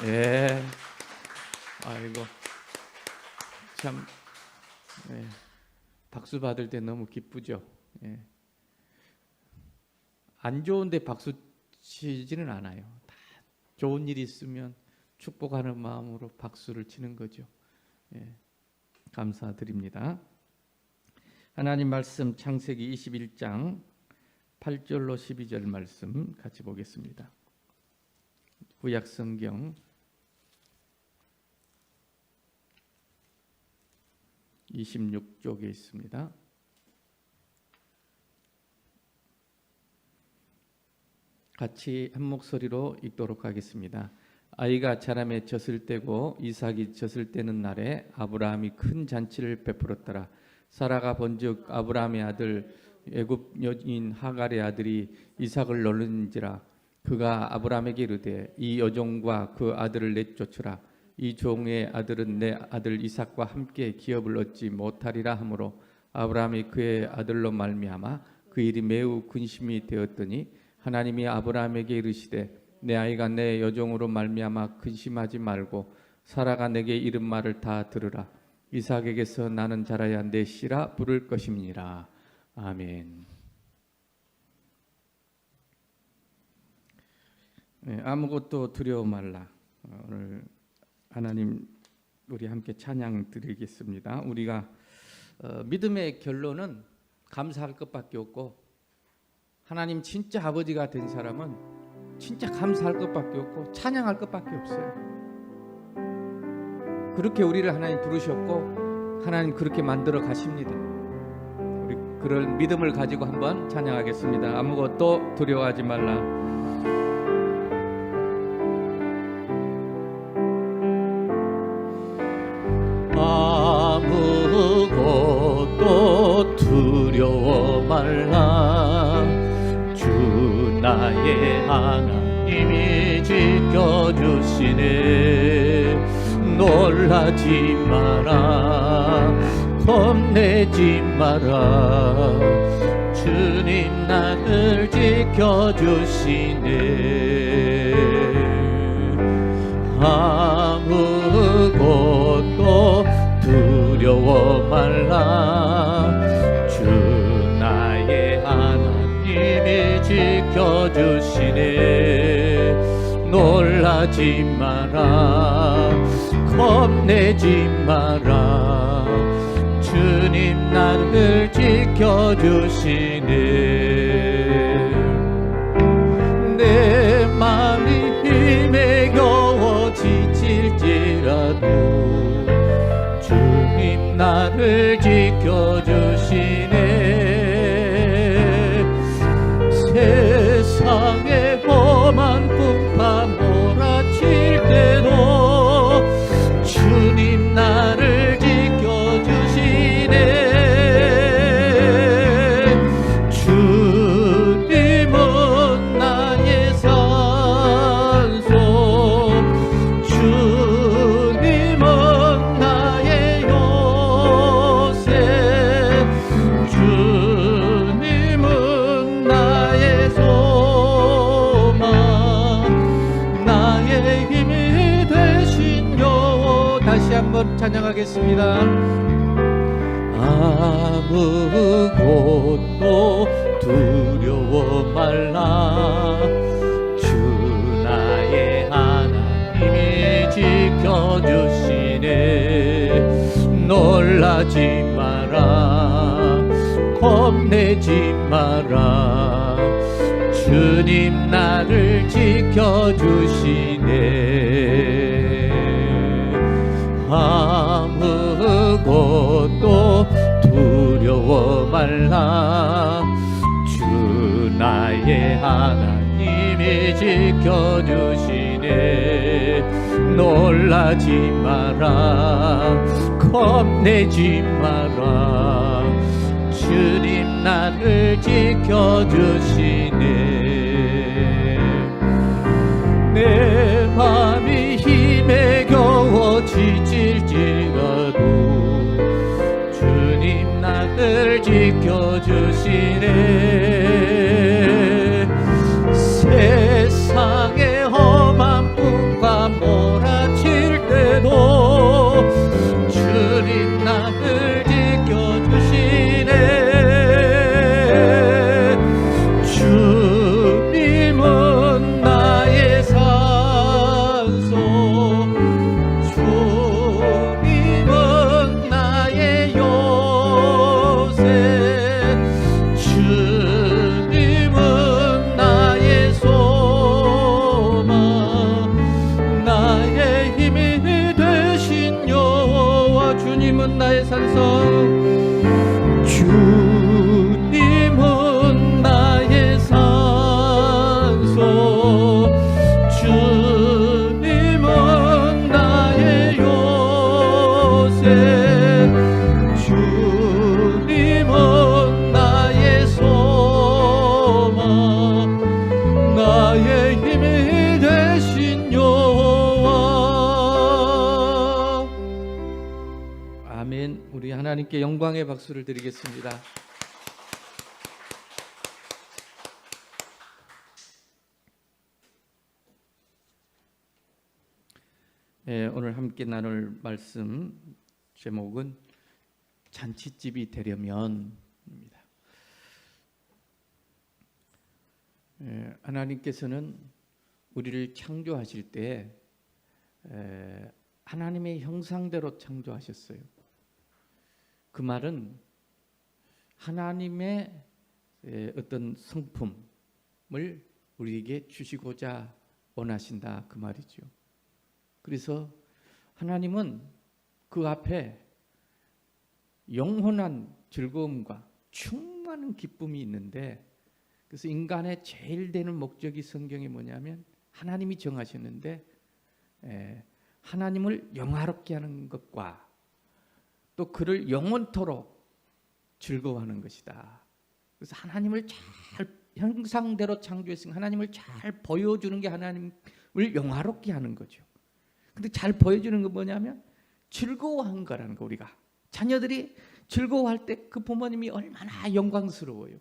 예. 아이고 참 예. 박수 받을 때 너무 기쁘죠. 예. 안 좋은데 박수 치지는 않아요. 다 좋은 일이 있으면 축복하는 마음으로 박수를 치는 거죠. 예. 감사드립니다. 하나님 말씀 창세기 21장 8절로 12절 말씀 같이 보겠습니다. 구약 성경 26쪽에 있습니다. 같이 한 목소리로 읽도록 하겠습니다. 아이가 자라매 젖을 때고 이삭이 젖을 때는 날에 아브라함이 큰 잔치를 베풀었더라. 사라가 본즉 아브라함의 아들 애굽 여인 하갈의 아들이 이삭을 놀는지라. 그가 아브라함에게 이르되 이 여종과 그 아들을 내쫓으라. 이 종의 아들은 내 아들 이삭과 함께 기업을 얻지 못하리라 하므로 아브라함이 그의 아들로 말미암아 그 일이 매우 근심이 되었더니 하나님이 아브라함에게 이르시되 내 아이가 내 여종으로 말미암아 근심하지 말고 사라가 내게 이른 말을 다 들으라. 이삭에게서 나는 자라야 내 씨라 부를 것임이니라. 아멘. 네, 아무것도 두려워 말라. 오늘 하나님 우리 함께 찬양 드리겠습니다. 우리가 믿음의 결론은 감사할 것밖에 없고 하나님 진짜 아버지가 된 사람은 진짜 감사할 것밖에 없고 찬양할 것밖에 없어요. 그렇게 우리를 하나님 부르셨고 하나님 그렇게 만들어 가십니다. 우리 그런 믿음을 가지고 한번 찬양하겠습니다. 아무것도 두려워하지 말라. 아무것도 두려워 말라. 주 나의 하나님이 지켜주시네. 놀라지 마라. 겁내지 마라. 주님 나를 지켜주시네. 아무것도 두려워 말라. 주 나의 하나님이 지켜주시네. 놀라지 마라. 겁내지 마라. 주님 나를 지켜주시네. 내 맘이 힘에 겨워 지칠지라도 주님 나를 지켜주시네. 세상에 험한 풍파 몰아칠 때도 주님 나를 지켜주시네. 주님은 나의 산소. 주님은 나의 요새. 주님은 나의 소망. 나의 힘이 되신 여호와. 다시 한번 찬양하겠습니다. 아무것도 두려워 말라. 주 나의 하나님이 지켜주시네. 놀라지 마라. 겁내지 마라. 주님 나를 지켜주시네. 아무것도 두려워 말라. 주 나의 하나님이 지켜주시네. 놀라지 마라. 겁내지 마라. 주님 나를 지켜주시네. 내 맘이 힘에 겨워 지칠지라도 주님 나를 지켜주시네. 세상에 험한 풍파 몰아 하나님께 영광의 박수를 드리겠습니다. 오늘 함께 나눌 말씀 제목은 잔치집이 되려면입니다. 하나님께서는 우리를 창조하실 때 하나님의 형상대로 창조하셨어요. 그 말은 하나님의 어떤 성품을 우리에게 주시고자 원하신다 그 말이죠. 그래서 하나님은 그 앞에 영원한 즐거움과 충만한 기쁨이 있는데, 그래서 인간의 제일 되는 목적이 성경에 뭐냐면 하나님이 정하셨는데 하나님을 영화롭게 하는 것과 또 그를 영원토록 즐거워하는 것이다. 그래서 하나님을 잘 형상대로 창조했으니 하나님을 잘 보여주는 게 하나님을 영화롭게 하는 거죠. 근데 잘 보여주는 건 뭐냐면 즐거워한 거라는 거. 우리가 자녀들이 즐거워할 때 그 부모님이 얼마나 영광스러워요.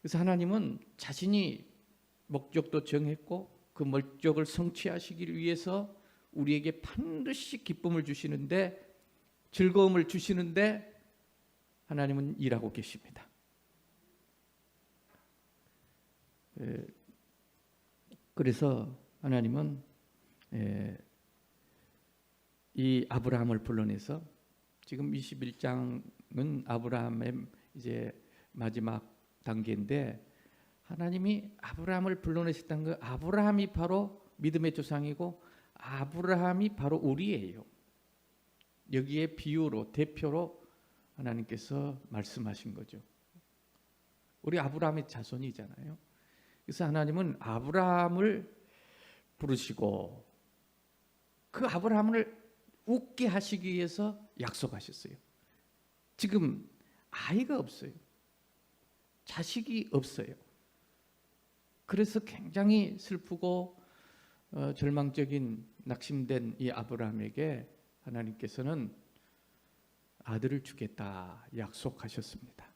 그래서 하나님은 자신이 목적도 정했고 그 목적을 성취하시기 위해서 우리에게 반드시 기쁨을 주시는데, 즐거움을 주시는데 하나님은 일하고 계십니다. 그래서 하나님은 이 아브라함을 불러내서, 지금 21장은 아브라함의 이제 마지막 단계인데, 하나님이 아브라함을 불러내셨다는 거, 아브라함이 바로 믿음의 조상이고 아브라함이 우리예요. 우리예요. 여기에 비유로, 대표로 하나님께서 말씀하신 거죠. 우리 아브라함의 자손이잖아요. 그래서 하나님은 아브라함을 부르시고 그 아브라함을 웃게 하시기 위해서 약속하셨어요. 지금 아이가 없어요. 자식이 없어요. 그래서 굉장히 슬프고 절망적인, 낙심된 이 아브라함에게 하나님께서는 아들을 주겠다 약속하셨습니다.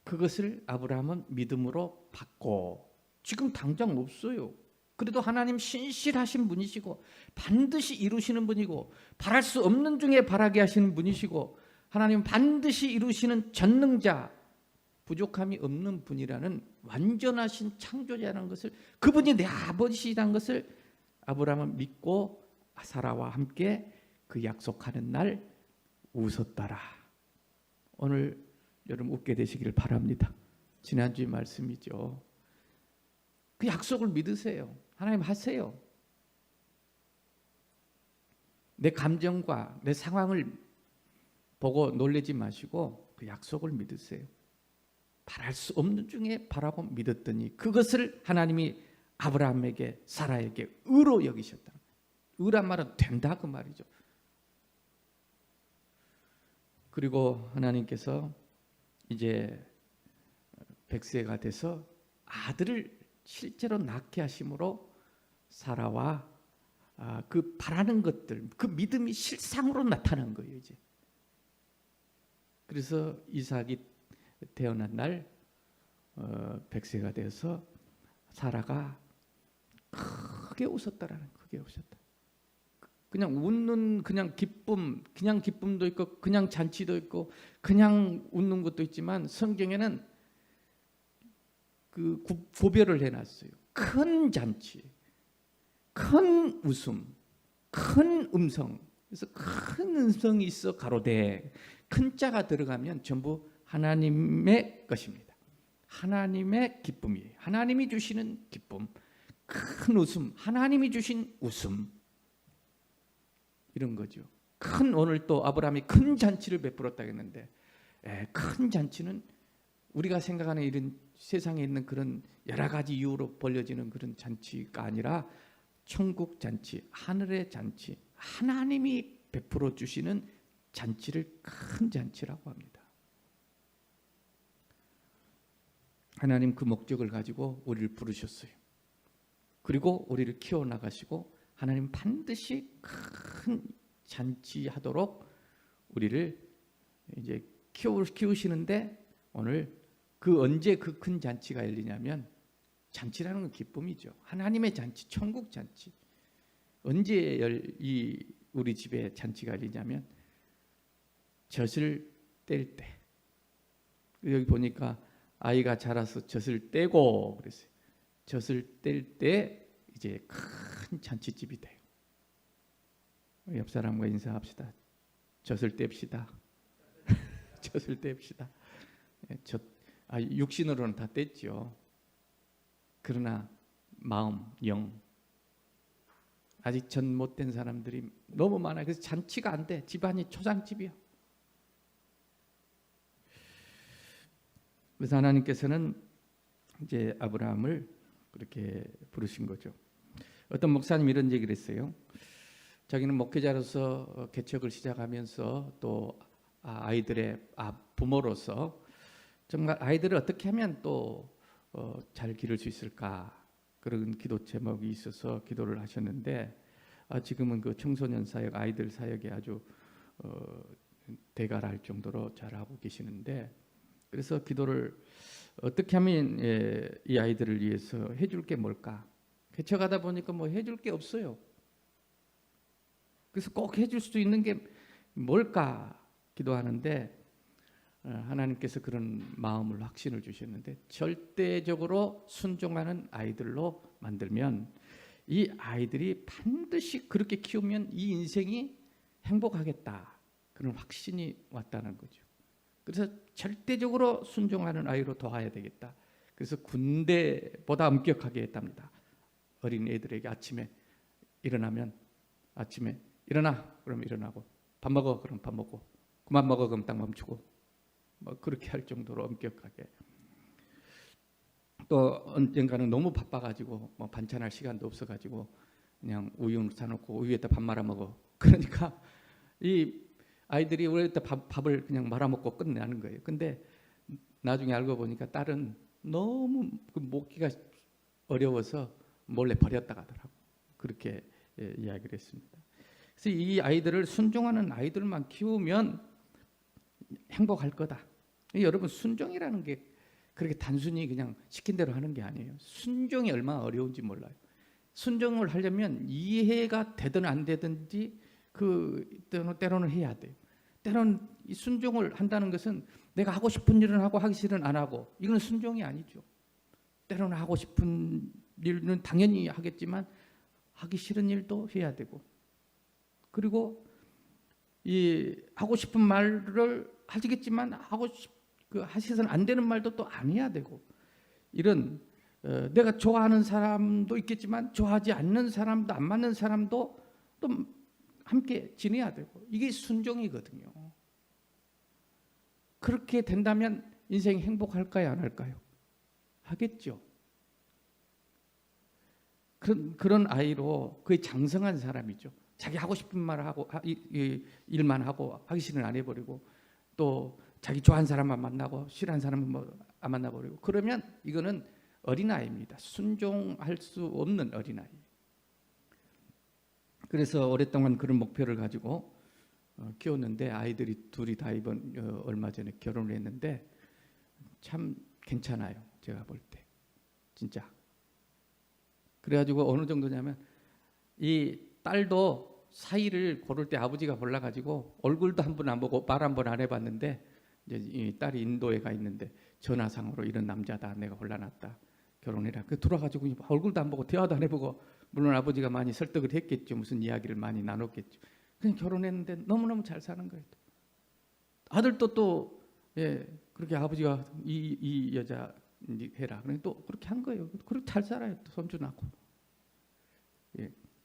그것을 아브라함은 믿음으로 받고, 지금 당장 없어요. 그래도 하나님 신실하신 분이시고 반드시 이루시는 분이고 바랄 수 없는 중에 바라게 하시는 분이시고 하나님 반드시 이루시는 전능자, 부족함이 없는 분이라는 완전하신 창조자라는 것을, 그분이 내 아버지시라는 것을 아브라함은 믿고 사라와 함께 그 약속하는 날 웃었더라. 오늘 여러분 웃게 되시기를 바랍니다. 지난주의 말씀이죠. 그 약속을 믿으세요. 하나님 하세요. 내 감정과 내 상황을 보고 놀라지 마시고 그 약속을 믿으세요. 바랄 수 없는 중에 바라고 믿었더니 그것을 하나님이 아브라함에게, 사라에게 의로 여기셨다. 의란 말은 된다 그 말이죠. 그리고 하나님께서 이제 100세가 돼서 아들을 실제로 낳게 하심으로 사라와 그 바라는 것들, 그 믿음이 실상으로 나타난 거예요 이제. 그래서 이삭이 태어난 날 100세가 되어서 사라가 크게 웃었다라는, 크게 웃었다. 그냥 웃는, 그냥 기쁨, 그냥 기쁨도 있고 그냥 잔치도 있고 그냥 웃는 것도 있지만 성경에는 그 구별을 해놨어요. 큰 잔치, 큰 웃음, 큰 음성. 그래서 큰 음성이 있어 가로되, 큰 자가 들어가면 전부 하나님의 것입니다. 하나님의 기쁨이에요. 하나님이 주시는 기쁨, 큰 웃음, 하나님이 주신 웃음, 이런 거죠. 오늘 또 아브라함이 큰 잔치를 베풀었다 했는데, 큰 잔치는 우리가 생각하는 이런 세상에 있는 그런 여러 가지 이유로 벌려지는 그런 잔치가 아니라 천국 잔치, 하늘의 잔치, 하나님이 베풀어 주시는 잔치를 큰 잔치라고 합니다. 하나님 그 목적을 가지고 우리를 부르셨어요. 그리고 우리를 키워나가시고 하나님 반드시 큰 잔치하도록 우리를 이제 키우시는데 오늘 언제 그 큰 잔치가 열리냐면, 잔치라는 건 기쁨이죠. 하나님의 잔치, 천국 잔치. 언제 우리 집에 잔치가 열리냐면 젖을 뗄 때. 여기 보니까 아이가 자라서 젖을 떼고 그랬어요. 젖을 뗄 때 이제 큰 잔치집이 돼요. 옆 사람과 인사합시다. 젖을 뗍시다. 젖을 뗍시다. 육신으로는 다 뗐죠. 그러나 마음, 영, 아직 전 못된 사람들이 너무 많아요. 그래서 잔치가 안 돼. 집안이 초장집이야. 그래서 하나님께서는 이제 아브라함을 그렇게 부르신 거죠. 어떤 목사님 이런 얘기를 했어요. 자기는 목회자로서 개척을 시작하면서 또 아이들의 부모로서 정말 아이들을 어떻게 하면 또 잘 기를 수 있을까, 그런 기도 제목이 있어서 기도를 하셨는데, 지금은 그 청소년 사역, 아이들 사역에 아주 대가할 정도로 잘하고 계시는데, 그래서 기도를 어떻게 하면 이 아이들을 위해서 해줄 게 뭘까? 개척하다 보니까 뭐 해줄 게 없어요. 그래서 꼭 해줄 수 있는 게 뭘까 기도하는데, 하나님께서 그런 마음을 확신을 주셨는데, 절대적으로 순종하는 아이들로 만들면 이 아이들이 반드시 그렇게 키우면 이 인생이 행복하겠다, 그런 확신이 왔다는 거죠. 그래서 절대적으로 순종하는 아이로 도와야 되겠다. 그래서 군대보다 엄격하게 했답니다. 어린 애들에게 아침에 일어나면 아침에 일어나 그럼 일어나고, 밥 먹어 그럼 밥 먹고, 그만 먹어 그럼 딱 멈추고, 뭐 그렇게 할 정도로 엄격하게. 또 언젠가는 너무 바빠가지고 뭐 반찬할 시간도 없어가지고 그냥 우유 사놓고 우유에다 밥 말아 먹어. 그러니까 이 아이들이 우유에다 밥을 그냥 말아 먹고 끝내는 거예요. 근데 나중에 알고 보니까 딸은 너무 그 먹기가 어려워서 몰래 버렸다 가더라고. 그렇게 이야기를 했습니다. 그래서 이 아이들을 순종하는 아이들만 키우면 행복할 거다. 여러분, 순종이라는 게 그렇게 단순히 그냥 시킨 대로 하는 게 아니에요. 순종이 얼마나 어려운지 몰라요. 순종을 하려면 이해가 되든 안 되든지 때로는 해야 돼요. 때로는 이 순종을 한다는 것은 내가 하고 싶은 일은 하고 하기 싫은 안 하고, 이건 순종이 아니죠. 때로는 하고 싶은 일은 당연히 하겠지만 하기 싫은 일도 해야 되고, 그리고 이 하고 싶은 말을 하시겠지만 하셔서는 안 되는 말도 또 안 해야 되고, 이런 내가 좋아하는 사람도 있겠지만 좋아하지 않는 사람도, 안 맞는 사람도 또 함께 지내야 되고, 이게 순종이거든요. 그렇게 된다면 인생이 행복할까요, 안 할까요? 하겠죠. 그런 아이로 거의 장성한 사람이죠. 자기 하고 싶은 말을 하고 일만 하고 하기 싫은 안 해버리고, 또 자기 좋아하는 사람만 만나고 싫어하는 사람은 안 만나버리고, 그러면 이거는 어린아이입니다. 순종할 수 없는 어린아이. 그래서 오랫동안 그런 목표를 가지고 키웠는데, 아이들이 둘이 다 얼마 전에 결혼을 했는데 참 괜찮아요. 제가 볼 때 진짜. 그래가지고 어느 정도냐면 이 딸도 사이를 고를 때 아버지가 몰라가지고 얼굴도 한 번 안 보고 말 한 번 안 해봤는데, 이제 이 딸이 인도에 가 있는데 전화상으로 이런 남자다, 내가 골라놨다, 결혼해라. 그 돌아가지고 얼굴도 안 보고 대화도 안 해보고, 물론 아버지가 많이 설득을 했겠죠. 무슨 이야기를 많이 나눴겠죠. 그냥 결혼했는데 너무너무 잘 사는 거예요. 아들도 또 그렇게 아버지가 이 여자 해라, 그러니 또 그렇게 한 거예요. 그렇게 잘 살아요. 또 손주 낳고.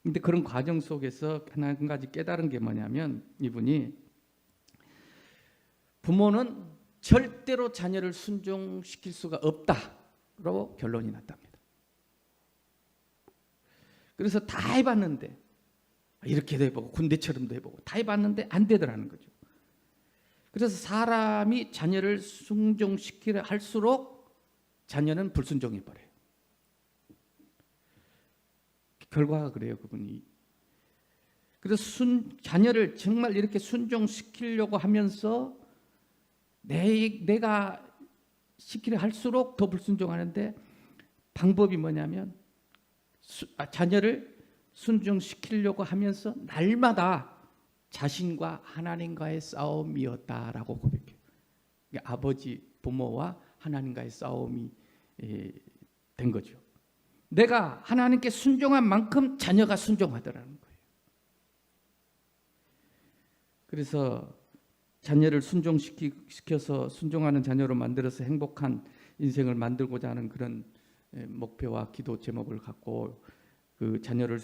근데 그런 과정 속에서 한 가지 깨달은 게 뭐냐면, 이분이 부모는 절대로 자녀를 순종시킬 수가 없다라고 결론이 났답니다. 그래서 다 해봤는데, 이렇게도 해보고 군대처럼도 해보고 다 해봤는데 안 되더라는 거죠. 그래서 사람이 자녀를 순종시키려 할수록 자녀는 불순종해 버려요. 결과가 그래요. 그분이 그래서 자녀를 정말 이렇게 순종시키려고 하면서 내가 시키려 할수록 더 불순종하는데, 방법이 뭐냐면 자녀를 순종시키려고 하면서 날마다 자신과 하나님과의 싸움이었다라고 고백해요. 아버지, 부모와 하나님과의 싸움이 된 거죠. 내가 하나님께 순종한 만큼 자녀가 순종하더라는 거예요. 그래서 자녀를 순종시켜서 순종하는 자녀로 만들어서 행복한 인생을 만들고자 하는 그런 목표와 기도 제목을 갖고 그 자녀를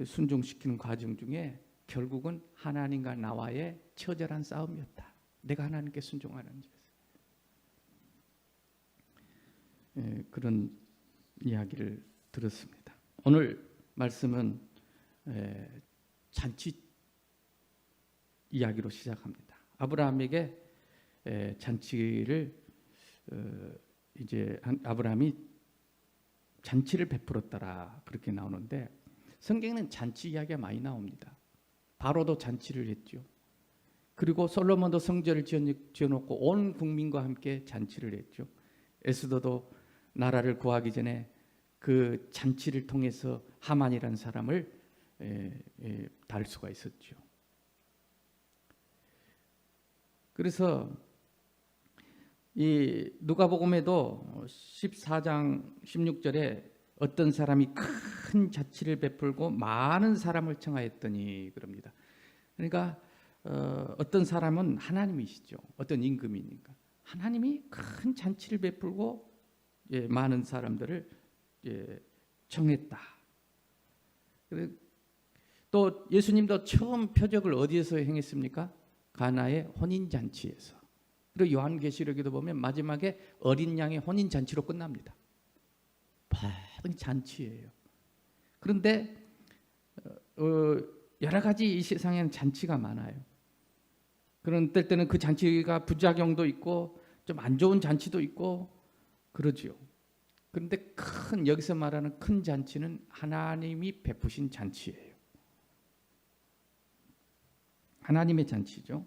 순종시키는 과정 중에 결국은 하나님과 나와의 처절한 싸움이었다. 내가 하나님께 순종하는지. 그런 이야기를 들었습니다. 오늘 말씀은 잔치 이야기로 시작합니다. 아브라함에게 잔치를 이제 아브라함이 잔치를 베풀었더라 그렇게 나오는데, 성경에는 잔치 이야기가 많이 나옵니다. 바로도 잔치를 했죠. 그리고 솔로몬도 성전을 지어놓고 온 국민과 함께 잔치를 했죠. 에스더도 나라를 구하기 전에 그 잔치를 통해서 하만이라는 사람을 달 수가 있었죠. 그래서 이 누가복음에도 14장 16절에 어떤 사람이 큰 잔치를 베풀고 많은 사람을 청하였더니 그럽니다. 그러니까 어떤 사람은 하나님이시죠. 어떤 임금이니까 하나님이 큰 잔치를 베풀고 많은 사람들을 청했다. 또 예수님도 처음 표적을 어디에서 행했습니까? 가나의 혼인잔치에서. 그리고 요한계시록에도 보면 마지막에 어린 양의 혼인잔치로 끝납니다. 모든 잔치예요. 그런데 여러 가지 이 세상에는 잔치가 많아요. 그런 때는 그 잔치가 부작용도 있고 좀 안 좋은 잔치도 있고 그러지요. 그런데 여기서 말하는 큰 잔치는 하나님이 베푸신 잔치예요. 하나님의 잔치죠.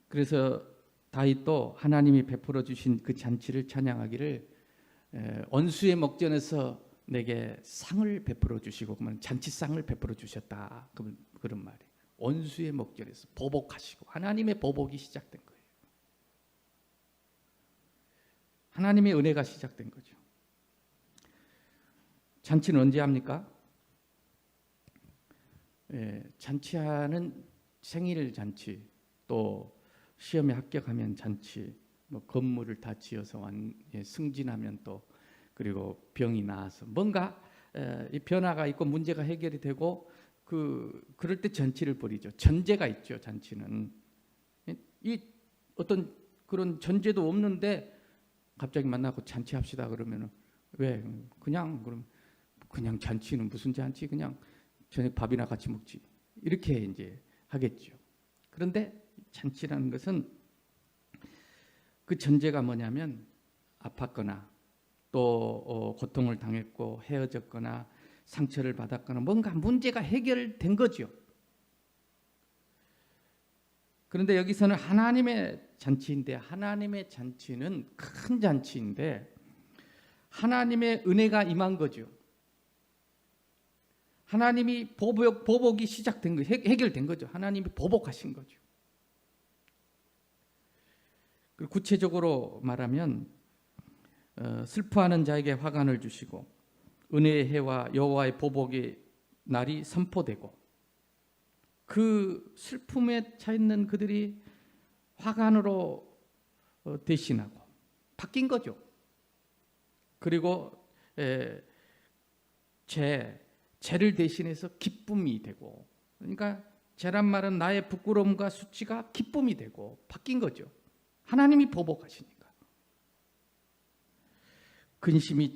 그래서 다윗도 하나님이 베풀어 주신 그 잔치를 찬양하기를 원수의 목전에서 내게 상을 베풀어 주시고, 그러면 잔치상을 베풀어 주셨다. 그런 말이에요. 원수의 목전에서 보복하시고, 하나님의 보복이 시작된 거예요. 하나님의 은혜가 시작된 거죠. 잔치는 언제 합니까? 잔치하는 생일 잔치, 또 시험에 합격하면 잔치, 뭐 건물을 다 지어서 승진하면 또, 그리고 병이 나아서 뭔가 이 변화가 있고 문제가 해결이 되고 그럴 때 잔치를 벌이죠. 전제가 있죠. 잔치는 이 어떤 그런 전제도 없는데 갑자기 만나고 잔치합시다 그러면은 왜 그냥 잔치는 무슨 잔치, 그냥 저녁 밥이나 같이 먹지, 이렇게 이제 하겠죠. 그런데 잔치라는 것은 그 전제가 뭐냐면 아팠거나 또 고통을 당했고 헤어졌거나 상처를 받았거나 뭔가 문제가 해결된 거죠. 그런데 여기서는 하나님의 잔치인데, 하나님의 잔치는 큰 잔치인데 하나님의 은혜가 임한 거죠. 하나님이 보복이 시작된 거, 해결된 거죠. 하나님이 보복하신 거죠. 그리고 구체적으로 말하면 슬퍼하는 자에게 화관을 주시고 은혜의 해와 여호와의 보복의 날이 선포되고, 그 슬픔에 차 있는 그들이 화관으로 대신하고 바뀐 거죠. 그리고 죄를 대신해서 기쁨이 되고, 그러니까 죄란 말은 나의 부끄러움과 수치가 기쁨이 되고 바뀐 거죠. 하나님이 보복하시니까. 근심이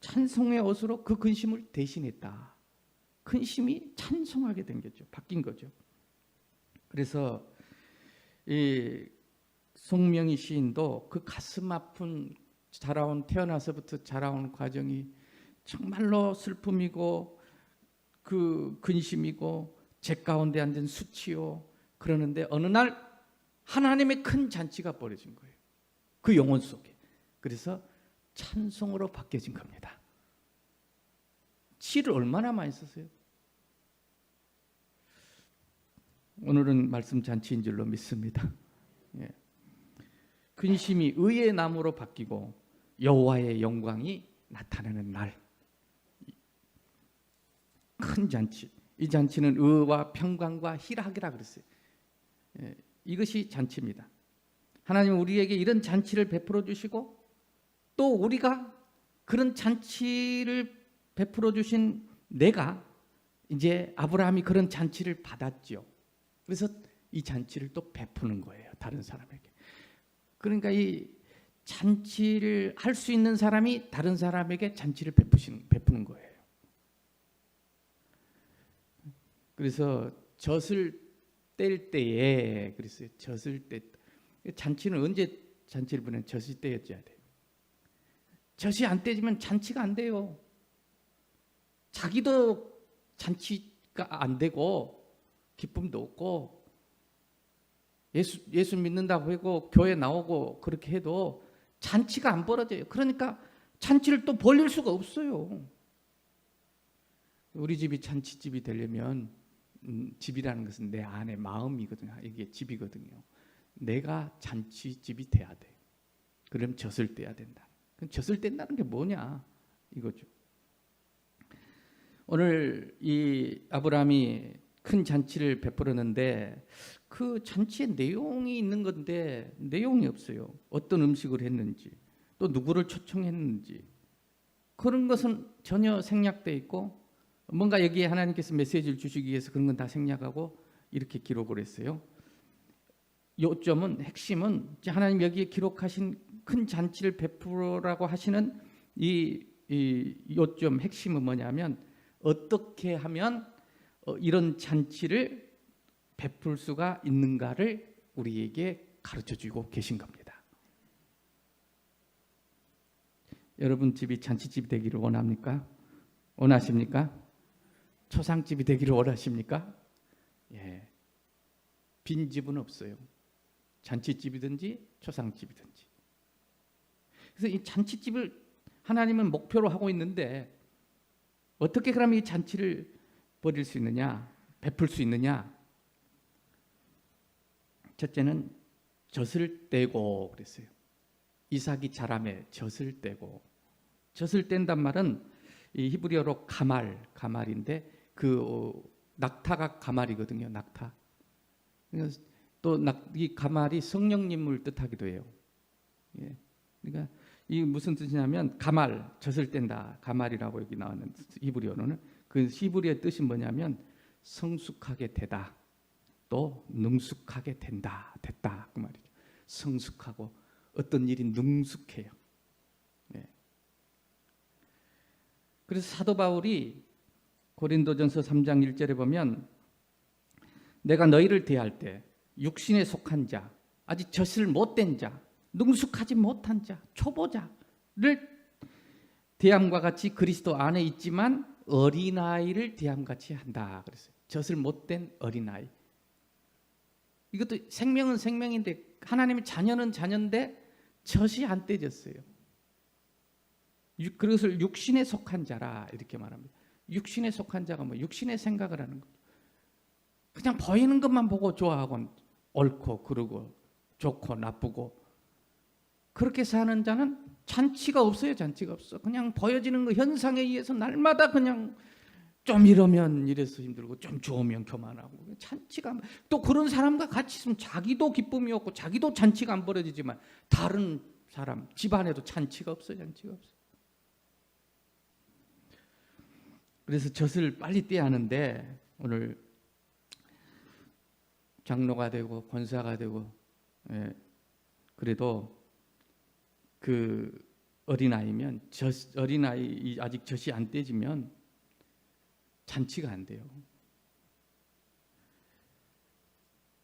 찬송의 옷으로 그 근심을 대신했다. 근심이 찬송하게 된 거죠. 바뀐 거죠. 그래서 이 송명희 시인도 그 가슴 아픈 태어나서부터 자라온 과정이 정말로 슬픔이고 그 근심이고 제 가운데 앉은 수치요. 그러는데 어느 날 하나님의 큰 잔치가 벌어진 거예요. 그 영혼 속에. 그래서 찬송으로 바뀌어진 겁니다. 시를 얼마나 많이 썼어요? 오늘은 말씀 잔치인 줄로 믿습니다. 예. 근심이 의의 나무로 바뀌고 여호와의 영광이 나타나는 날. 큰 잔치. 이 잔치는 의와 평강과 희락이라 그랬어요. 예. 이것이 잔치입니다. 하나님은 우리에게 이런 잔치를 베풀어 주시고 또 우리가 그런 잔치를 베풀어 주신 내가 이제 아브라함이 그런 잔치를 받았죠. 그래서 이 잔치를 또 베푸는 거예요. 다른 사람에게. 그러니까 이 잔치를 할 수 있는 사람이 다른 사람에게 잔치를 베푸는 거예요. 그래서 젖을 뗄 때에 그랬어요. 젖을 때 잔치는 언제 잔치를 보내면 젖이 떼어져야 돼요. 젖이 안 떼지면 잔치가 안 돼요. 자기도 잔치가 안 되고 기쁨도 없고 예수 믿는다고 하고 교회 나오고 그렇게 해도 잔치가 안 벌어져요. 그러니까 잔치를 또 벌릴 수가 없어요. 우리 집이 잔치집이 되려면 집이라는 것은 내 안에 마음이거든요. 이게 집이거든요. 내가 잔치집이 돼야 돼. 그럼 젖을 떼야 된다. 그럼 젖을 뗀다는 게 뭐냐 이거죠. 오늘 이 아브라함이 큰 잔치를 베풀었는데 그 잔치의 내용이 있는 건데 내용이 없어요. 어떤 음식을 했는지 또 누구를 초청했는지 그런 것은 전혀 생략되어 있고 뭔가 여기에 하나님께서 메시지를 주시기 위해서 그런 건 다 생략하고 이렇게 기록을 했어요. 요점은 핵심은 하나님 여기에 기록하신 큰 잔치를 베풀으라고 하시는 이 요점 핵심은 뭐냐면 어떻게 하면 이런 잔치를 베풀 수가 있는가를 우리에게 가르쳐주고 계신 겁니다. 여러분 집이 잔치집이 되기를 원합니까? 원하십니까? 초상집이 되기를 원하십니까? 예. 빈 집은 없어요. 잔치집이든지 초상집이든지. 그래서 이 잔치집을 하나님은 목표로 하고 있는데 어떻게 그러면 이 잔치를 벌일 수 있느냐? 베풀 수 있느냐? 첫째는 젖을 떼고 그랬어요. 이삭이 자라매 젖을 떼고. 젖을 뗀단 말은 이 히브리어로 가말인데 그 낙타가 가말이거든요. 낙타. 또 이 가말이 성령님을 뜻하기도 해요. 예. 그러니까 이 무슨 뜻이냐면 가말, 젖을 뗀다. 가말이라고 여기 나오는 히브리어로는 그 히브리어의 뜻이 뭐냐면 성숙하게 되다. 또 능숙하게 됐다 그 말이죠. 성숙하고 어떤 일이 능숙해요. 네. 그래서 사도 바울이 고린도전서 3장 1절에 보면 내가 너희를 대할 때 육신에 속한 자, 아직 젖을 못 뗀 자, 능숙하지 못한 자, 초보자를 대함과 같이 그리스도 안에 있지만 어린아이를 대함같이 한다 그랬어요. 젖을 못 뗀 어린아이. 이것도 생명은 생명인데 하나님의 자녀는 자녀인데 젖이 안 떼졌어요. 그것을 육신에 속한 자라 이렇게 말합니다. 육신에 속한 자가 뭐 육신의 생각을 하는 거죠. 그냥 보이는 것만 보고 좋아하고 옳고 그르고 좋고 나쁘고 그렇게 사는 자는 잔치가 없어요. 잔치가 없어. 그냥 보여지는 거 현상에 의해서 날마다 그냥 좀 이러면 이래서 힘들고 좀 좋으면 교만하고 잔치가 또 그런 사람과 같이 있으면 자기도 기쁨이 없고 자기도 잔치가 안 벌어지지만 다른 사람 집안에도 잔치가 없어요. 잔치가 없어. 그래서 젖을 빨리 떼야 하는데 오늘 장로가 되고 권사가 되고 그래도 그 어린아이면 어린아이 아직 젖이 안 떼지면 잔치가 안 돼요.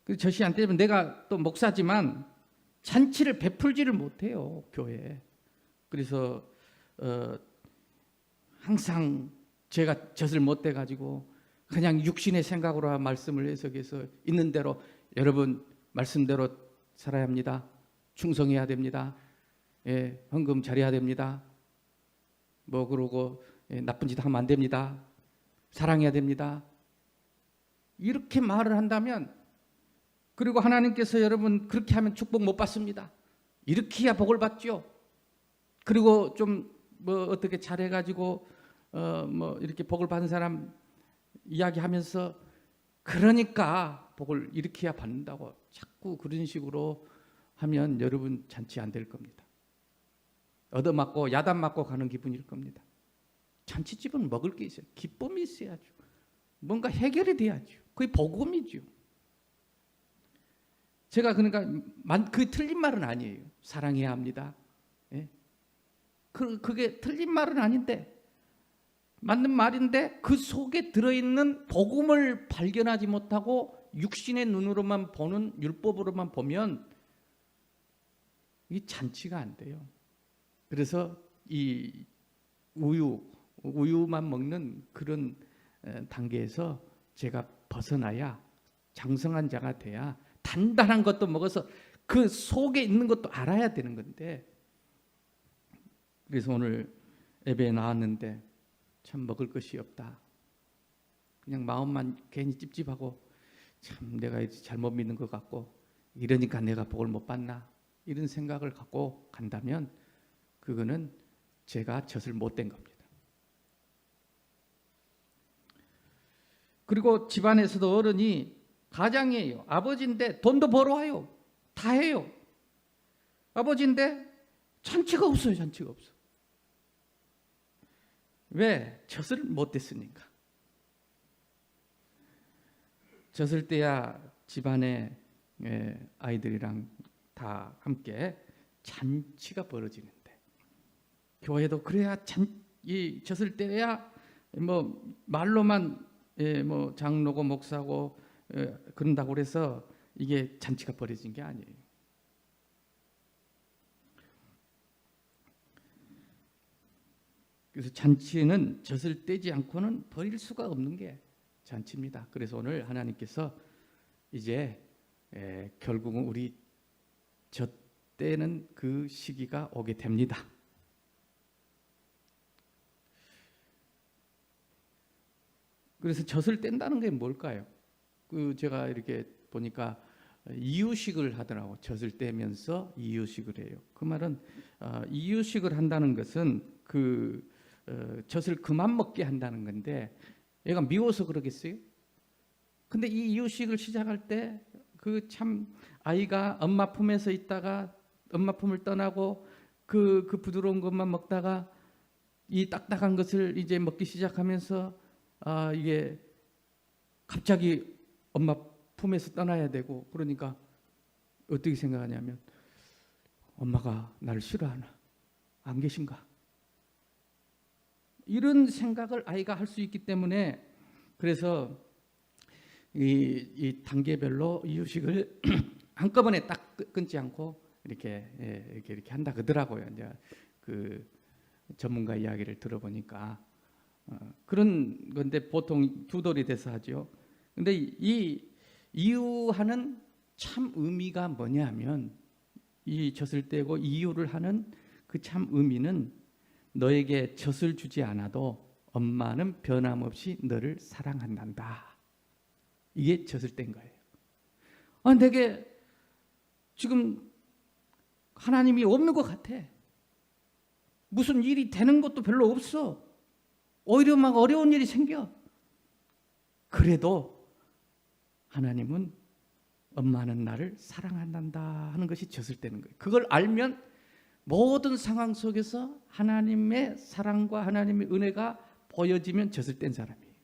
그 젖이 안 떼면 내가 또 목사지만 잔치를 베풀지를 못해요 교회에. 그래서 항상 제가 젖을 못 대 가지고 그냥 육신의 생각으로 말씀을 해석해서 있는 대로 여러분 말씀대로 살아야 합니다. 충성해야 됩니다. 예, 헌금 잘해야 됩니다. 뭐 그러고 나쁜 짓 하면 안 됩니다. 사랑해야 됩니다. 이렇게 말을 한다면, 그리고 하나님께서 여러분 그렇게 하면 축복 못 받습니다. 이렇게 해야 복을 받죠. 그리고 좀 뭐 어떻게 잘해가지고 뭐 이렇게 복을 받은 사람 이야기하면서 그러니까 복을 이렇게 해야 받는다고 자꾸 그런 식으로 하면 여러분 잔치 안 될 겁니다. 얻어맞고 야단 맞고 가는 기분일 겁니다. 잔치집은 먹을 게 있어요. 기쁨이 있어야죠. 뭔가 해결이 돼야죠. 그게 복음이죠. 제가 그러니까 그 틀린 말은 아니에요. 사랑해야 합니다. 예? 그게 틀린 말은 아닌데, 맞는 말인데 그 속에 들어있는 복음을 발견하지 못하고 육신의 눈으로만 보는, 율법으로만 보면 이 잔치가 안 돼요. 그래서 이 우유만 먹는 그런 단계에서 제가 벗어나야, 장성한 자가 돼야 단단한 것도 먹어서 그 속에 있는 것도 알아야 되는 건데, 그래서 오늘 예배에 나왔는데 참 먹을 것이 없다. 그냥 마음만 괜히 찝찝하고 참 내가 잘못 믿는 것 같고 이러니까 내가 복을 못 받나, 이런 생각을 갖고 간다면 그거는 제가 젖을 못 댄 겁니다. 그리고 집안에서도 어른이, 가장이에요. 아버지인데 돈도 벌어와요. 다 해요. 아버지인데 잔치가 없어요. 잔치가 없어. 왜? 젖을 못 댔으니까. 젖을 떼야 집안의 아이들이랑 다 함께 잔치가 벌어지는데, 교회도 그래야 이 젖을 떼야 뭐 말로만 뭐 장로고 목사고 그런다고 그래서 이게 잔치가 벌어진 게 아니에요. 그래서 잔치는 젖을 떼지 않고는 버릴 수가 없는 게 잔치입니다. 그래서 오늘 하나님께서 이제 결국은 우리 젖 떼는 그 시기가 오게 됩니다. 그래서 젖을 뗀다는 게 뭘까요? 제가 이렇게 보니까 이유식을 하더라고. 젖을 떼면서 이유식을 해요. 그 말은 이유식을 한다는 것은 젖을 그만 먹게 한다는 건데, 얘가 미워서 그러겠어요? 근데 이 이유식을 시작할 때 그 참 아이가 엄마 품에서 있다가 엄마 품을 떠나고 그 부드러운 것만 먹다가 이 딱딱한 것을 이제 먹기 시작하면서 이게 갑자기 엄마 품에서 떠나야 되고, 그러니까 어떻게 생각하냐면 엄마가 나를 싫어하나? 안 계신가? 이런 생각을 아이가 할 수 있기 때문에, 그래서 이 단계별로 이유식을 한꺼번에 딱 끊지 않고 이렇게 한다 그러더라고요. 이제 그 전문가 이야기를 들어보니까 그런 건데 보통 두 돌이 돼서 하죠. 근데 이 이유하는 참 의미가 뭐냐면, 이 젖을 떼고 이유를 하는 그 참 의미는 너에게 젖을 주지 않아도 엄마는 변함없이 너를 사랑한단다. 이게 젖을 뗀 거예요. 내게 지금 하나님이 없는 것 같아. 무슨 일이 되는 것도 별로 없어. 오히려 막 어려운 일이 생겨. 그래도 하나님은, 엄마는 나를 사랑한단다 하는 것이 젖을 떼는 거예요. 그걸 알면 모든 상황 속에서 하나님의 사랑과 하나님의 은혜가 보여지면 젖을 뗀 사람이에요.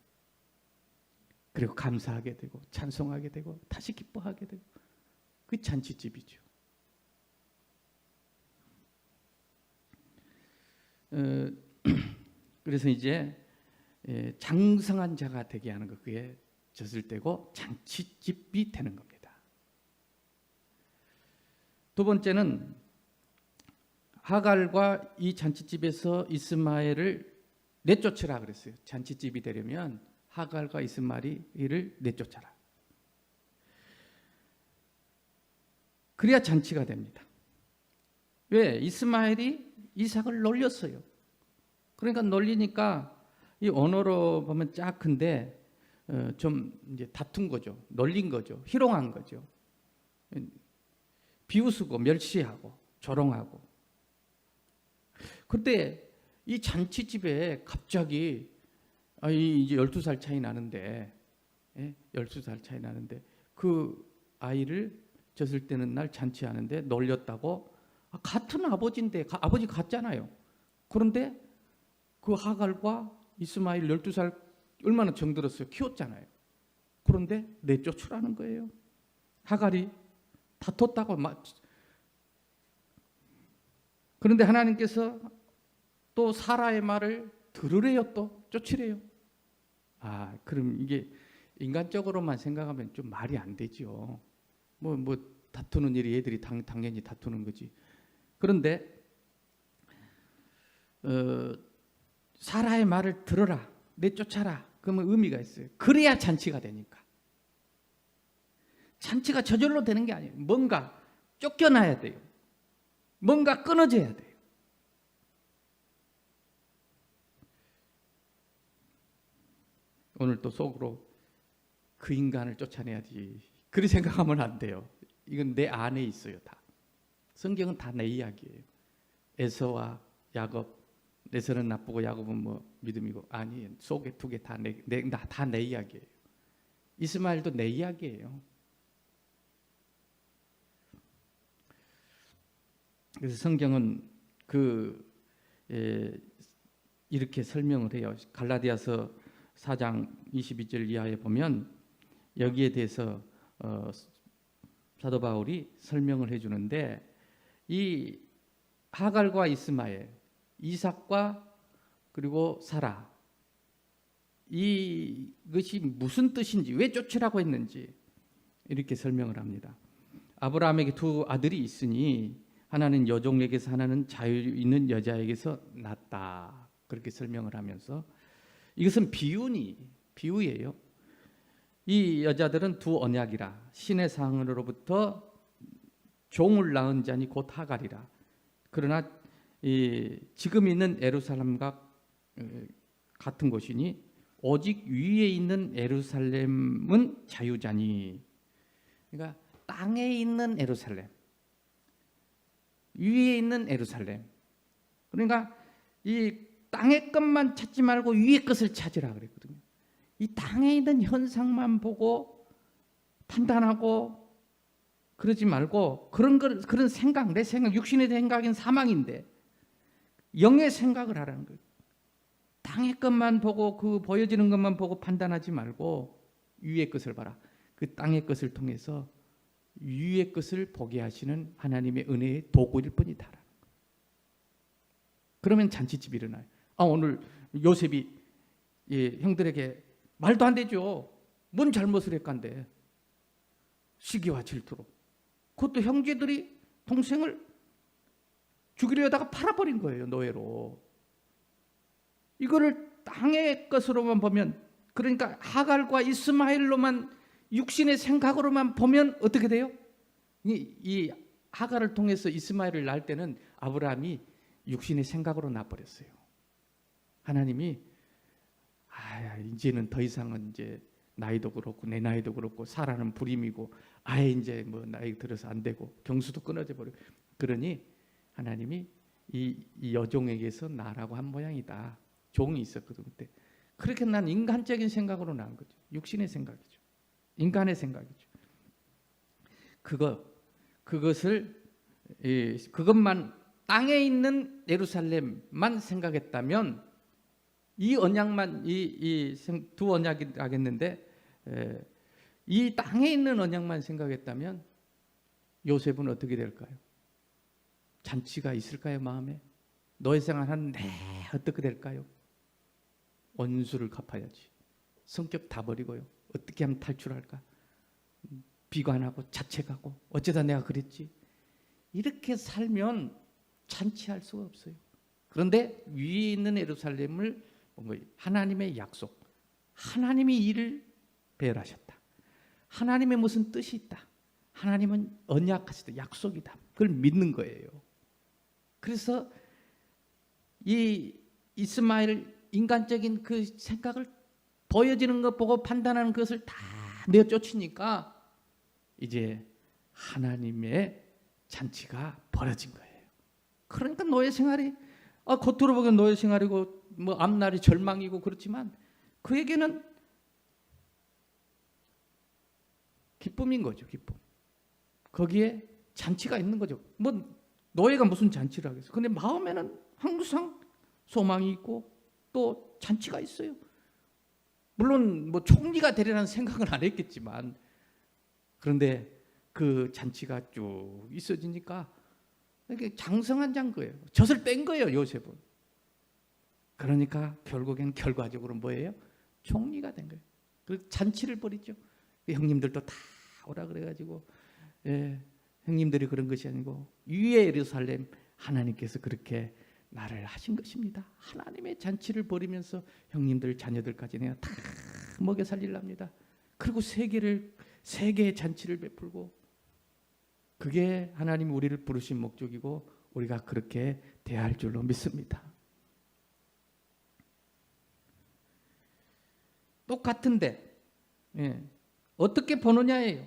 그리고 감사하게 되고 찬송하게 되고 다시 기뻐하게 되고, 그게 잔치집이죠. 그래서 이제 장성한 자가 되게 하는 것, 그게 젖을 떼고 잔치집이 되는 겁니다. 두 번째는 하갈과 이 잔치집에서 이스마엘을 내쫓으라 그랬어요. 잔치집이 되려면 하갈과 이스마엘을 내쫓아라. 그래야 잔치가 됩니다. 왜? 이스마엘이 이삭을 놀렸어요. 그러니까 놀리니까 이 언어로 보면 작은데 좀 이제 다툰 거죠. 놀린 거죠. 희롱한 거죠. 비웃고 멸시하고 조롱하고. 그때 이 잔치집에 갑자기 이제 12살 차이 나는데 12살 차이 나는데 그 아이를 졌을 때는 날 잔치하는데 놀렸다고. 같은 아버지인데 아버지 같잖아요. 그런데 그 하갈과 이스마엘 12살 얼마나 정들었어요. 키웠잖아요. 그런데 내쫓으라는 거예요. 하갈이 다퉜다고. 그런데 하나님께서 또 사라의 말을 들으래요. 또 쫓으래요. 그럼 이게 인간적으로만 생각하면 좀 말이 안 되죠. 뭐 다투는 일이 애들이 당연히 다투는 거지. 그런데 사라의 말을 들어라, 내쫓아라. 그러면 의미가 있어요. 그래야 잔치가 되니까. 잔치가 저절로 되는 게 아니에요. 뭔가 쫓겨나야 돼요. 뭔가 끊어져야 돼요. 오늘 또 속으로 그 인간을 쫓아내야지. 그렇게 생각하면 안 돼요. 이건 내 안에 있어요. 다. 성경은 다 내 이야기예요. 에서와 야곱, 에서는 나쁘고 야곱은 뭐 믿음이고. 아니, 속에 두 개 다 내 이야기예요. 이스마엘도 내 이야기예요. 그래서 성경은 이렇게 설명을 해요. 갈라디아서 4장 22절 이하에 보면 여기에 대해서 사도 바울이 설명을 해주는데, 이 하갈과 이스마엘, 이삭과 그리고 사라, 이것이 무슨 뜻인지, 왜 쫓으라고 했는지 이렇게 설명을 합니다. 아브라함에게 두 아들이 있으니 하나는 여종에게서 하나는 자유 있는 여자에게서 낳았다. 그렇게 설명을 하면서, 이것은 비유예요. 이 여자들은 두 언약이라, 신의 상으로부터 종을 낳은 자니 곧 하갈이라. 그러나 지금 있는 예루살렘과 같은 곳이니 오직 위에 있는 예루살렘은 자유자니. 그러니까 땅에 있는 예루살렘, 위에 있는 예루살렘. 그러니까 이 땅의 것만 찾지 말고 위의 것을 찾으라 그랬거든요. 이 땅에 있는 현상만 보고 판단하고 그러지 말고, 그런 생각, 내 생각, 육신의 생각은 사망인데 영의 생각을 하라는 거예요. 땅의 것만 보고, 그 보여지는 것만 보고 판단하지 말고 위의 것을 봐라. 그 땅의 것을 통해서 위의 것을 보게 하시는 하나님의 은혜의 도구일 뿐이다. 그러면 잔치집이 일어나요. 오늘 요셉이 형들에게 말도 안 되죠. 뭔 잘못을 했간데. 시기와 질투로. 그것도 형제들이 동생을 죽이려다가 팔아버린 거예요. 노예로. 이거를 땅의 것으로만 보면, 그러니까 하갈과 이스마엘로만, 육신의 생각으로만 보면 어떻게 돼요? 이 하갈을 통해서 이스마엘을 낳을 때는 아브라함이 육신의 생각으로 낳아버렸어요. 하나님이 이제는 더 이상은 이제 나이도 그렇고 내 나이도 그렇고 사라는 불임이고 아예 이제 뭐 나이 들어서 안 되고 경수도 끊어져 버려. 그러니 하나님이 이 여종에게서 나라고 한 모양이다. 종이 있었거든 그때. 그렇게 난 인간적인 생각으로 낳은 거죠. 육신의 생각이죠. 인간의 생각이죠. 그것만 땅에 있는 예루살렘만 생각했다면, 이 언약만 두 언약이라겠는데, 이 땅에 있는 언약만 생각했다면 요셉은 어떻게 될까요? 잔치가 있을까요? 마음에 노예 생활하는 어떻게 될까요? 원수를 갚아야지. 성격 다 버리고요. 어떻게 하면 탈출할까? 비관하고 자책하고 어쩌다 내가 그랬지. 이렇게 살면 잔치할 수가 없어요. 그런데 위에 있는 예루살렘을 하나님의 약속, 하나님이 이를 배열하셨다. 하나님의 무슨 뜻이 있다. 하나님은 언약하시다. 약속이다. 그걸 믿는 거예요. 그래서 이 이스마엘 인간적인 그 생각을 보여지는 것 보고 판단하는 것을 다 내쫓으니까 이제 하나님의 잔치가 벌어진 거예요. 그러니까 노예 생활이 겉으로 보기엔 노예 생활이고 뭐 앞날이 절망이고 그렇지만 그에게는 기쁨인 거죠. 기쁨. 거기에 잔치가 있는 거죠. 뭐 노예가 무슨 잔치를 하겠어. 근데 마음에는 항상 소망이 있고 또 잔치가 있어요. 물론 뭐 총리가 되리라는 생각은 안 했겠지만 그런데 그 잔치가 쭉 있어지니까 이게 장성한 잔 거예요. 젖을 뺀 거예요, 요셉은. 그러니까 결국엔 결과적으로 뭐예요? 총리가 된 거예요. 그 잔치를 벌이죠. 형님들도 다 오라 그래가지고 형님들이 그런 것이 아니고 위에 예루살렘 하나님께서 그렇게 나를 하신 것입니다. 하나님의 잔치를 벌이면서 형님들 자녀들까지 내가 다 먹여 살리랍니다. 그리고 세계의 잔치를 베풀고 그게 하나님이 우리를 부르신 목적이고 우리가 그렇게 대할 줄로 믿습니다. 똑같은데 어떻게 보느냐예요.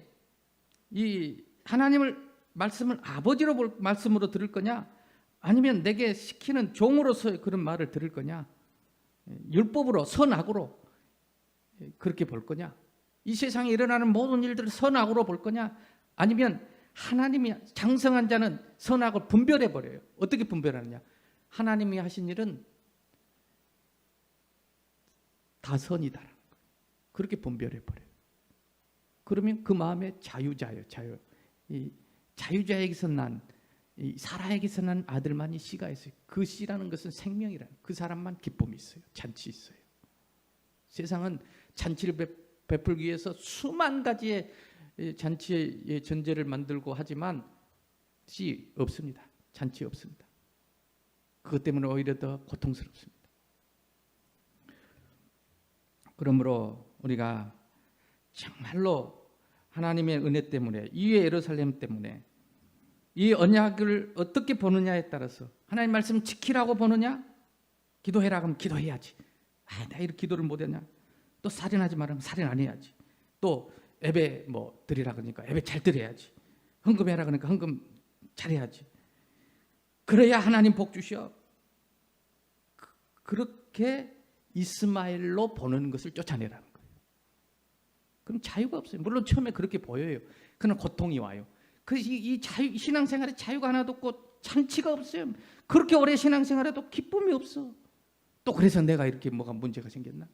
이 하나님을 말씀을 아버지로 말씀으로 들을 거냐 아니면 내게 시키는 종으로서의 그런 말을 들을 거냐 율법으로 선악으로 그렇게 볼 거냐 이 세상에 일어나는 모든 일들을 선악으로 볼 거냐 아니면 하나님이 장성한 자는 선악을 분별해 버려요. 어떻게 분별하느냐 하나님이 하신 일은 다 선이다 그렇게 분별해 버려요. 그러면 그 마음에 자유자예요. 자유. 이 자유자에게서 난 이 사라에게서 난 아들만이 씨가 있어요. 그 씨라는 것은 생명이라는 그 사람만 기쁨이 있어요. 잔치 있어요. 세상은 잔치를 베풀기 위해서 수만 가지의 잔치의 전제를 만들고 하지만 씨 없습니다. 잔치 없습니다. 그것 때문에 오히려 더 고통스럽습니다. 그러므로 우리가 정말로 하나님의 은혜 때문에 이 예루살렘 때문에 이 언약을 어떻게 보느냐에 따라서 하나님 말씀 지키라고 보느냐 기도해라 그러면 기도해야지. 내가 이렇게 기도를 못했냐 또 살인하지 말라면 살인 안 해야지. 또 예배 뭐 드리라 그러니까 예배 잘 드려야지. 헌금해라 그러니까 헌금 잘해야지. 그래야 하나님 복 주셔. 그렇게 이스마엘로 보는 것을 쫓아내라는 거예요. 그럼 자유가 없어요. 물론 처음에 그렇게 보여요. 그러나 고통이 와요. 이 신앙생활에 자유가 하나도 없고 잔치가 없어요. 그렇게 오래 신앙생활해도 기쁨이 없어. 또 그래서 내가 이렇게 뭐가 문제가 생겼나?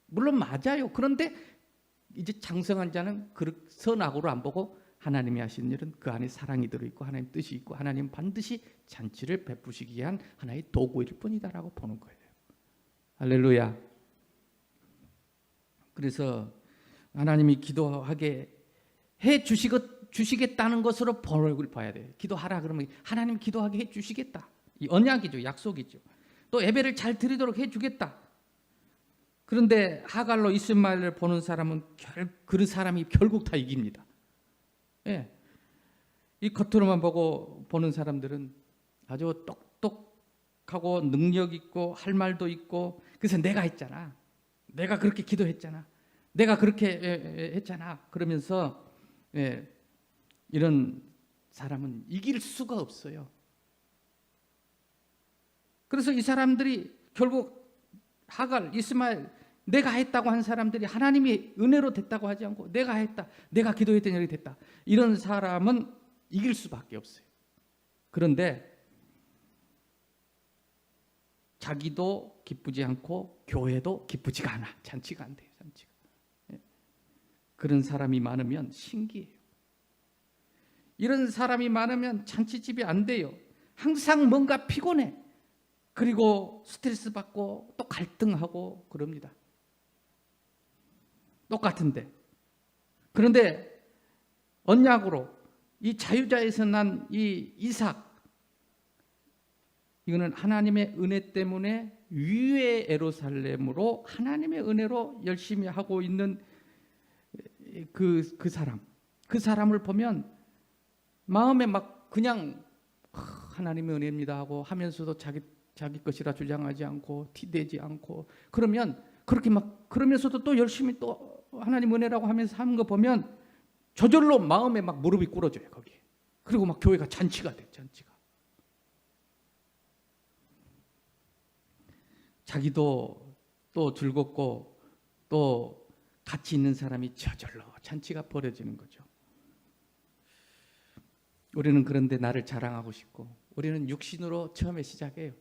물론 맞아요. 그런데 이제 장성한 자는 선악으로 안 보고 하나님이 하신 일은 그 안에 사랑이 들어있고 하나님 뜻이 있고 하나님 반드시 잔치를 베푸시기 위한 하나의 도구일 뿐이다라고 보는 거예요. 할렐루야. 그래서 하나님이 기도하게 해 주시겠다는 것으로 번역을 봐야 돼요. 기도하라 그러면 하나님 기도하게 해 주시겠다. 이 언약이죠. 약속이죠. 또 예배를 잘 드리도록 해 주겠다. 그런데 하갈로 이스마엘을 보는 사람은 그 사람이 결국 다 이깁니다. 예. 이 겉으로만 보고 보는 사람들은 아주 똑똑하고 능력 있고 할 말도 있고 그래서 내가 했잖아. 내가 그렇게 기도했잖아. 내가 그렇게 했잖아. 그러면서 이런 사람은 이길 수가 없어요. 그래서 이 사람들이 결국 하갈, 이스마엘 내가 했다고 한 사람들이 하나님이 은혜로 됐다고 하지 않고 내가 했다. 내가 기도했더니 이렇게 됐다. 이런 사람은 이길 수밖에 없어요. 그런데 자기도 기쁘지 않고 교회도 기쁘지가 않아. 잔치가 안 돼요. 잔치가. 그런 사람이 많으면 신기해요. 이런 사람이 많으면 잔치집이 안 돼요. 항상 뭔가 피곤해. 그리고 스트레스 받고 또 갈등하고 그럽니다. 똑같은데. 그런데 언약으로 이 자유자에서 난 이 이삭 이거는 하나님의 은혜 때문에 위의 예루살렘으로 하나님의 은혜로 열심히 하고 있는 그 사람을 보면 마음에 막 그냥 하나님의 은혜입니다 하고 하면서도 자기 것이라 주장하지 않고 티대지 않고, 그러면 그렇게 막 그러면서도 또 열심히 또 하나님 은혜라고 하면서 하는 거 보면 저절로 마음에 막 무릎이 꿇어져요 거기. 그리고 막 교회가 잔치가 돼. 잔치가. 자기도 또 즐겁고 또 같이 있는 사람이 저절로 잔치가 벌어지는 거죠. 우리는 그런데 나를 자랑하고 싶고, 우리는 육신으로 처음에 시작해요.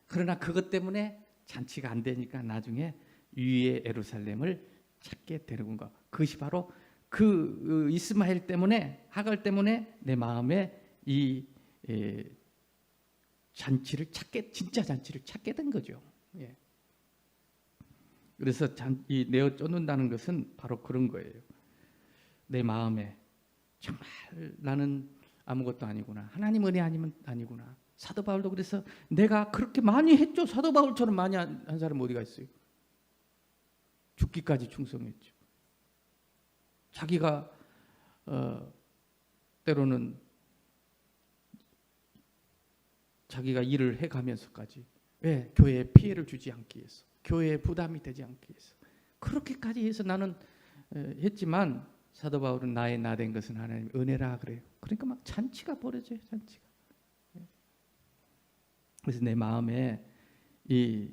그러나 그것 때문에 잔치가 안 되니까 나중에 위의 예루살렘을 찾게 되는 거. 그것이 바로 그 이스마엘 때문에, 하갈 때문에 내 마음에 이 잔치를 찾게, 진짜 잔치를 찾게 된 거죠. 예. 그래서 이 내어 쫓는다는 것은 바로 그런 거예요. 내 마음에 정말 나는 아무것도 아니구나, 하나님 은혜 아니면 아니구나. 사도 바울도 그래서 내가 그렇게 많이 했죠. 사도 바울처럼 많이 한 사람 어디가 있어요? 죽기까지 충성했죠. 자기가 때로는 자기가 일을 해가면서까지, 왜? 교회에 피해를 주지 않기 위해서, 교회에 부담이 되지 않기 위해서 그렇게까지 해서 나는 했지만, 사도 바울은 나의 나 된 것은 하나님의 은혜라 그래요. 그러니까 막 잔치가 벌어져요. 잔치가. 그래서 내 마음에 이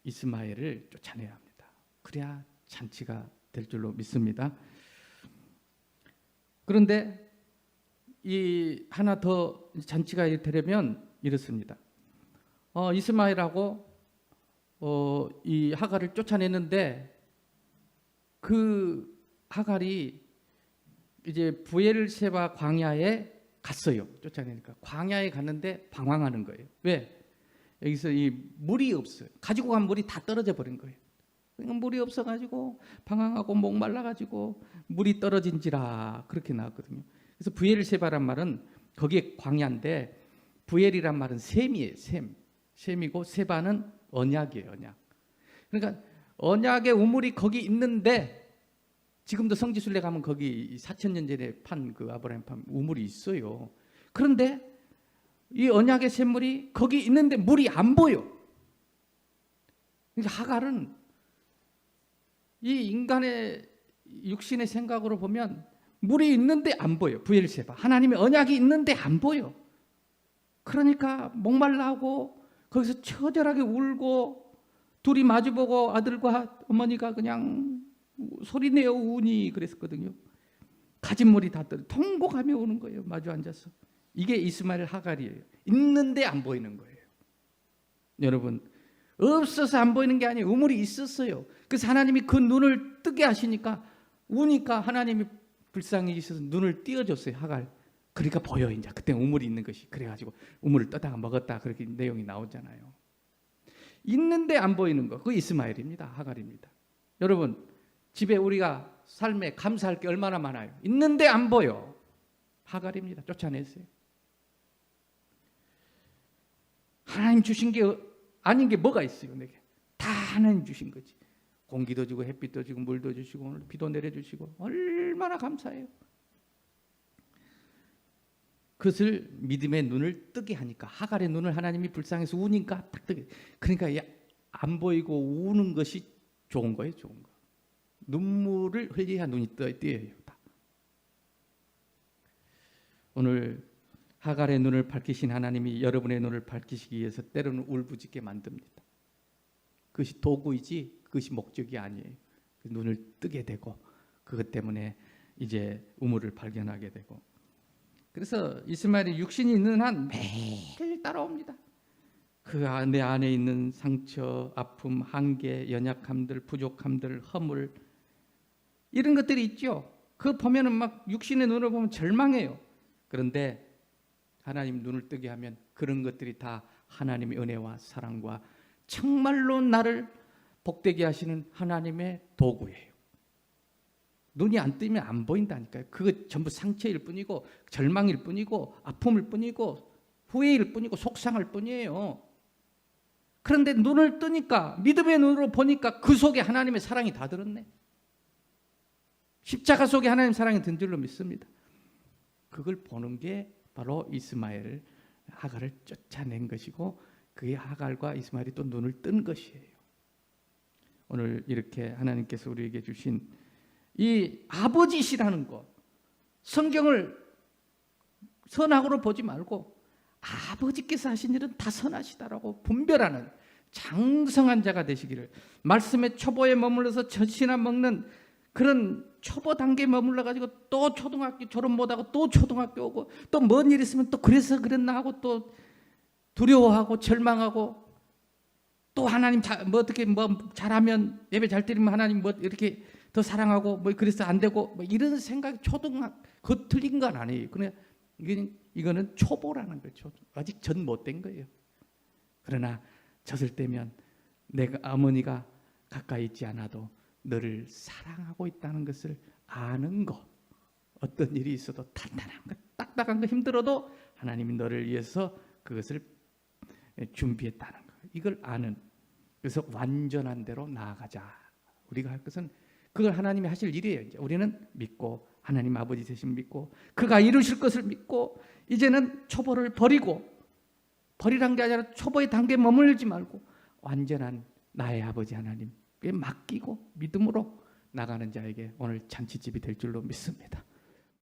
이스마엘을 쫓아내야 합니다. 그래야 잔치가 될 줄로 믿습니다. 그런데 이 하나 더 잔치가 되려면 이렇습니다. 이스마엘하고 이 하갈을 쫓아냈는데, 그 하갈이 이제 부엘세바 광야에 갔어요. 쫓아내니까 광야에 갔는데 방황하는 거예요. 왜? 여기서 이 물이 없어요. 가지고 간 물이 다 떨어져 버린 거예요. 그러니까 물이 없어가지고 방황하고 목말라가지고 물이 떨어진지라 그렇게 나왔거든요. 그래서 부엘세바란 말은 거기에 광야인데, 부엘이란 말은 셈이에요. 셈이고 세바는 언약이에요. 언약. 그러니까 언약의 우물이 거기 있는데, 지금도 성지순례 가면 거기 4,000년 전에 판 그 아브라함 판 우물이 있어요. 그런데 이 언약의 샘물이 거기 있는데 물이 안 보여. 그러니까 하갈은 이 인간의 육신의 생각으로 보면 물이 있는데 안 보여. 부엘세바, 하나님의 언약이 있는데 안 보여. 그러니까 목말라하고 거기서 처절하게 울고, 둘이 마주보고 아들과 어머니가 그냥 소리내어 우니 그랬었거든요. 가진 물이 다 떨어 통곡하며 우는 거예요. 마주 앉아서. 이게 이스마엘 하갈이에요. 있는데 안 보이는 거예요. 여러분, 없어서 안 보이는 게 아니에요. 우물이 있었어요. 그래서 하나님이 그 눈을 뜨게 하시니까, 우니까 하나님이 불쌍히 있어서 눈을 띄워줬어요. 하갈. 그러니까 보여. 이제 그때 우물이 있는 것이. 그래가지고 우물을 떠다가 먹었다, 그렇게 내용이 나오잖아요. 있는데 안 보이는 거, 그 이스마엘입니다. 하갈입니다. 여러분, 집에 우리가 삶에 감사할 게 얼마나 많아요. 있는데 안 보여. 하갈입니다. 쫓아냈어요. 하나님 주신 게 아닌 게 뭐가 있어요, 내게. 다 하나님 주신 거지. 공기도 주고 햇빛도 주고 물도 주시고 오늘 비도 내려주시고 얼마나 감사해요. 그것을 믿음의 눈을 뜨게 하니까, 하갈의 눈을 하나님이 불쌍해서 우니까 딱 뜨게. 그러니까 안 보이고 우는 것이 좋은 거예요. 좋은 거. 눈물을 흘려야 눈이 띄어요. 오늘 하갈의 눈을 밝히신 하나님이 여러분의 눈을 밝히시기 위해서 때로는 울부짖게 만듭니다. 그것이 도구이지 그것이 목적이 아니에요. 눈을 뜨게 되고, 그것 때문에 이제 우물을 발견하게 되고. 그래서 이스마엘이 육신이 있는 한 매일 따라옵니다. 그 내 안에 있는 상처, 아픔, 한계, 연약함들, 부족함들, 허물, 이런 것들이 있죠. 그거 보면은 막 육신의 눈으로 보면 절망해요. 그런데 하나님 눈을 뜨게 하면 그런 것들이 다 하나님의 은혜와 사랑과 정말로 나를 복되게 하시는 하나님의 도구예요. 눈이 안 뜨면 안 보인다니까요. 그거 전부 상처일 뿐이고 절망일 뿐이고 아픔일 뿐이고 후회일 뿐이고 속상할 뿐이에요. 그런데 눈을 뜨니까, 믿음의 눈으로 보니까 그 속에 하나님의 사랑이 다 들었네. 십자가 속에 하나님의 사랑이 든 줄로 믿습니다. 그걸 보는 게 바로 이스마엘, 하갈을 쫓아낸 것이고, 그의 하갈과 이스마엘이 또 눈을 뜬 것이에요. 오늘 이렇게 하나님께서 우리에게 주신 이 아버지시라는 것, 성경을 선악으로 보지 말고 아버지께서 하신 일은 다 선하시다라고 분별하는 장성한 자가 되시기를, 말씀의 초보에 머물러서 젖이나 먹는 그런 초보 단계에 머물러 가지고 또 초등학교 졸업 못하고 또 초등학교 오고 또 뭔 일 있으면 또 그래서 그랬나 하고 또 두려워하고 절망하고, 또 하나님 뭐 어떻게 뭐 잘하면, 예배 잘 드리면 하나님 뭐 이렇게 더 사랑하고 뭐 그래서 안 되고 뭐 이런 생각이 그거 틀린 건 아니에요. 그냥 이거는 초보라는 거죠. 아직 전 못된 거예요. 그러나 젖을 때면 내가 어머니가 가까이 있지 않아도 너를 사랑하고 있다는 것을 아는 것, 어떤 일이 있어도 단단한 것, 딱딱한 거 힘들어도 하나님이 너를 위해서 그것을 준비했다는 것, 이걸 아는, 그래서 완전한 대로 나아가자. 우리가 할 것은 그걸 하나님이 하실 일이에요. 이제 우리는 믿고, 하나님 아버지 되신 믿고, 그가 이루실 것을 믿고, 이제는 초보를 버리란 게 아니라 초보의 단계에 머물지 말고 완전한 나의 아버지 하나님께 맡기고 믿음으로 나가는 자에게 오늘 잔치집이 될 줄로 믿습니다.